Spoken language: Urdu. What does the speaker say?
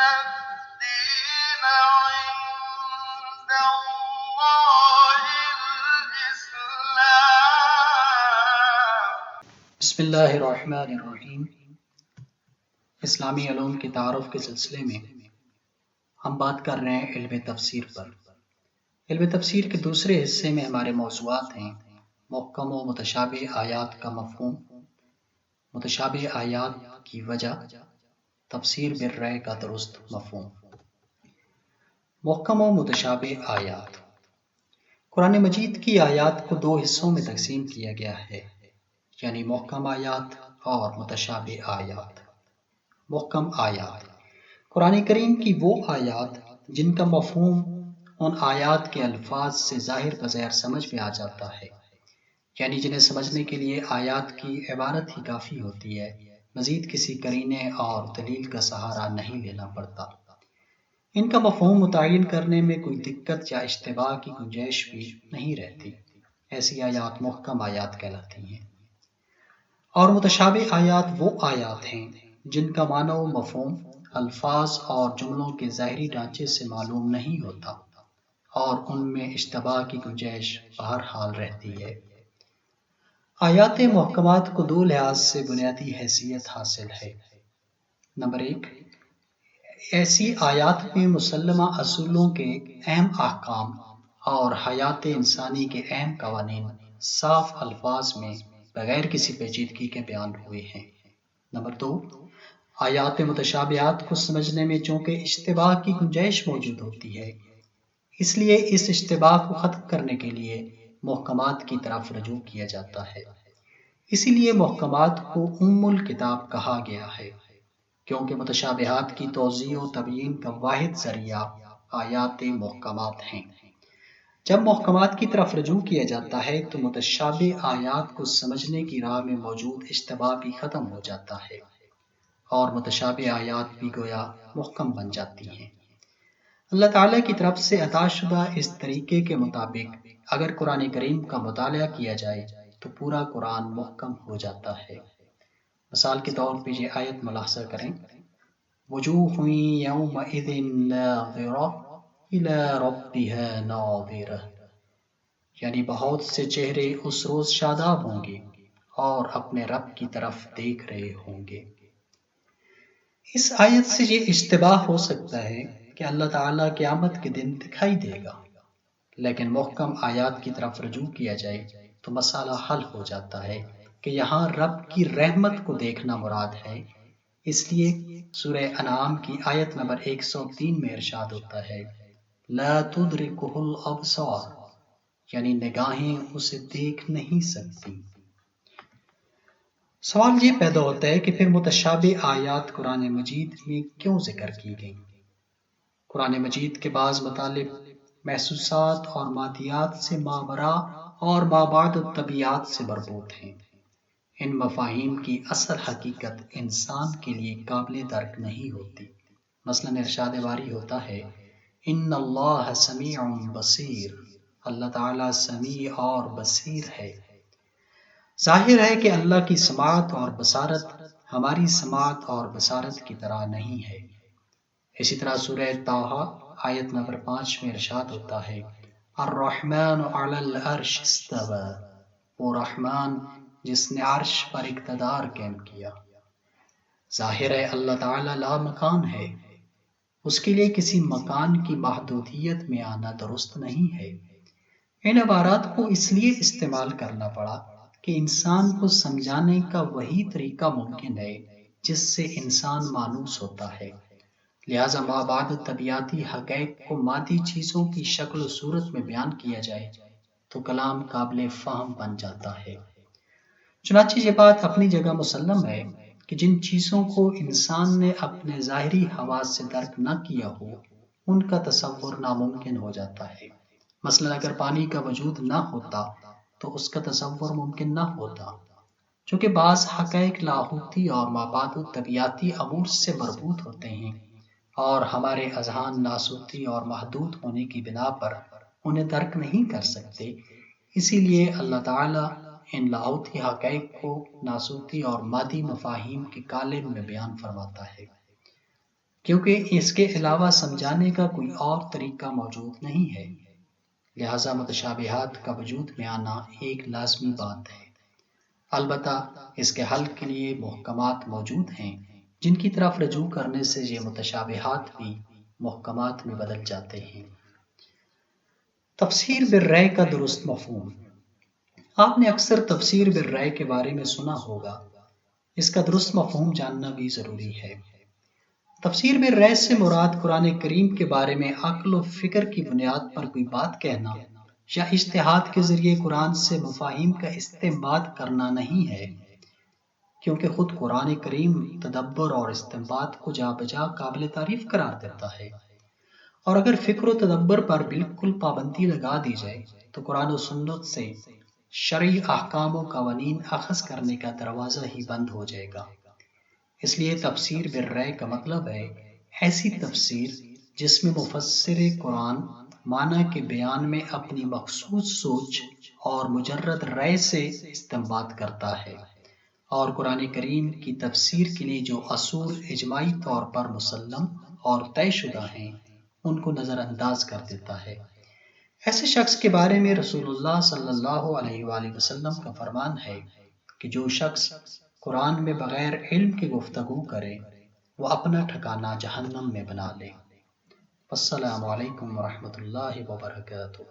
الدين عند الله الإسلام. بسم اللہ الرحمن الرحیم۔ اسلامی علوم کے تعارف کے سلسلے میں ہم بات کر رہے ہیں علم تفسیر پر۔ علم تفسیر کے دوسرے حصے میں ہمارے موضوعات ہیں محکم و متشابہ آیات کا مفہوم، متشابہ آیات کی وجہ، تفسیر بالرأی کا درست مفہوم۔ محکم و متشابہ آیات۔ قرآن مجید کی آیات کو دو حصوں میں تقسیم کیا گیا ہے، یعنی محکم آیات اور متشابہ آیات۔ محکم آیات قرآن کریم کی وہ آیات جن کا مفہوم ان آیات کے الفاظ سے ظاہر بظاہر سمجھ میں آ جاتا ہے، یعنی جنہیں سمجھنے کے لیے آیات کی عبارت ہی کافی ہوتی ہے، مزید کسی قرینے اور دلیل کا سہارا نہیں لینا پڑتا۔ ان کا مفہوم متعین کرنے میں کوئی دقت یا اشتباہ کی گنجائش بھی نہیں رہتی، ایسی آیات محکم آیات کہلاتی ہیں۔ اور متشابہ آیات وہ آیات ہیں جن کا معنی و مفہوم الفاظ اور جملوں کے ظاہری ڈھانچے سے معلوم نہیں ہوتا اور ان میں اشتباہ کی گنجائش بہرحال رہتی ہے۔ آیات محکمات کو دو لحاظ سے بنیادی حیثیت حاصل ہے۔ نمبر ایک، ایسی آیات میں مسلمہ اصولوں کے اہم احکام اور حیات انسانی کے اہم قوانین صاف الفاظ میں بغیر کسی پیچیدگی کے بیان ہوئے ہیں۔ نمبر دو، آیات متشابہات کو سمجھنے میں چونکہ اشتباہ کی گنجائش موجود ہوتی ہے، اس لیے اس اشتباہ کو ختم کرنے کے لیے محکمات کی طرف رجوع کیا جاتا ہے۔ اسی لیے محکمات کو ام الکتاب کہا گیا ہے، کیونکہ متشابہات کی توضیح و تبیین کا واحد ذریعہ آیات محکمات ہیں۔ جب محکمات کی طرف رجوع کیا جاتا ہے تو متشابہ آیات کو سمجھنے کی راہ میں موجود اشتباہ بھی ختم ہو جاتا ہے اور متشابہ آیات بھی گویا محکم بن جاتی ہیں۔ اللہ تعالیٰ کی طرف سے عطا شدہ اس طریقے کے مطابق اگر قرآن کریم کا مطالعہ کیا جائے تو پورا قرآن محکم ہو جاتا ہے۔ مثال کے طور پہ یہ آیت ملاحظہ کریں، وجوہ یومئذ ناظرہ الی ربها ناظرہ، یعنی بہت سے چہرے اس روز شاداب ہوں گے اور اپنے رب کی طرف دیکھ رہے ہوں گے۔ اس آیت سے یہ اشتباہ ہو سکتا ہے کہ اللہ تعالیٰ قیامت کے دن دکھائی دے گا، لیکن محکم آیات کی طرف رجوع کیا جائے تو مسئلہ حل ہو جاتا ہے کہ یہاں رب کی رحمت کو دیکھنا مراد ہے۔ اس لیے سورہ انعام کی آیت نمبر 103 میں ارشاد ہوتا ہے لا تدرکہ الابصار، یعنی نگاہیں اسے دیکھ نہیں سکتی۔ سوال یہ پیدا ہوتا ہے کہ پھر متشابہ آیات قرآن مجید میں کیوں ذکر کی گئیں؟ قرآن مجید کے بعض مطالب محسوسات اور مادیات سے ماوراء اور مابعد الطبیعات سے مربوط ہیں۔ ان مفاہیم کی اصل حقیقت انسان کے لیے قابل درک نہیں ہوتی۔ مثلا ارشاد باری ہوتا ہے ان اللہ سمیع بصیر، اللہ تعالیٰ سمیع اور بصیر ہے۔ ظاہر ہے کہ اللہ کی سماعت اور بصارت ہماری سماعت اور بصارت کی طرح نہیں ہے۔ اسی طرح سورہ طٰہٰ آیت نمبر 5 میں ارشاد ہوتا ہے الرحمن علی العرش استوی، وہ رحمان جس نے عرش پر اقتدار قائم کیا۔ ظاہر ہے اللہ تعالیٰ لا مکان ہے، اس کے لیے کسی مکان کی محدودیت میں آنا درست نہیں ہے۔ ان عبارات کو اس لیے استعمال کرنا پڑا کہ انسان کو سمجھانے کا وہی طریقہ ممکن ہے جس سے انسان مانوس ہوتا ہے، لہذا مابعد طبیعتی حقائق کو مادی چیزوں کی شکل و صورت میں بیان کیا جائے تو کلام قابل فہم بن جاتا ہے۔ چنانچہ یہ بات اپنی جگہ مسلم ہے کہ جن چیزوں کو انسان نے اپنے ظاہری حواس سے درک نہ کیا ہو ان کا تصور ناممکن ہو جاتا ہے۔ مثلا اگر پانی کا وجود نہ ہوتا تو اس کا تصور ممکن نہ ہوتا۔ چونکہ بعض حقائق لاہوتی اور مابعد طبیعتی امور سے مربوط ہوتے ہیں اور ہمارے اذہان ناسوتی اور محدود ہونے کی بنا پر انہیں درک نہیں کر سکتے، اسی لیے اللہ تعالیٰ ان لاہوتی حقائق کو ناسوتی اور مادی مفاہیم کے قالب میں بیان فرماتا ہے۔ کیونکہ اس کے علاوہ سمجھانے کا کوئی اور طریقہ موجود نہیں ہے، لہذا متشابہات کا وجود میں آنا ایک لازمی بات ہے۔ البتہ اس کے حل کے لیے محکمات موجود ہیں جن کی طرف رجوع کرنے سے یہ متشابہات بھی محکمات میں بدل جاتے ہیں۔ تفسیر بالرأی کا درست مفہوم۔ آپ نے اکثر تفسیر بالرأی کے بارے میں سنا ہوگا، اس کا درست مفہوم جاننا بھی ضروری ہے۔ تفسیر بالرأی سے مراد قرآن کریم کے بارے میں عقل و فکر کی بنیاد پر کوئی بات کہنا یا اجتہاد کے ذریعے قرآن سے مفاہیم کا استنباط کرنا نہیں ہے، کیونکہ خود قرآن کریم تدبر اور استنباط کو جا بجا قابل تعریف قرار دیتا ہے، اور اگر فکر و تدبر پر بالکل پابندی لگا دی جائے تو قرآن و سنت سے شرعی احکام و قوانین اخذ کرنے کا دروازہ ہی بند ہو جائے گا۔ اس لیے تفسیر بالرأی کا مطلب ہے ایسی تفسیر جس میں مفسر قرآن معنی کے بیان میں اپنی مخصوص سوچ اور مجرد رأی سے استنباط کرتا ہے، اور قرآن کریم کی تفسیر کے لیے جو اصول اجماعی طور پر مسلم اور طے شدہ ہیں ان کو نظر انداز کر دیتا ہے۔ ایسے شخص کے بارے میں رسول اللہ صلی اللہ علیہ وآلہ وسلم کا فرمان ہے کہ جو شخص قرآن میں بغیر علم کی گفتگو کرے وہ اپنا ٹھکانہ جہنم میں بنا لے۔ السلام علیکم ورحمۃ اللہ وبرکاتہ۔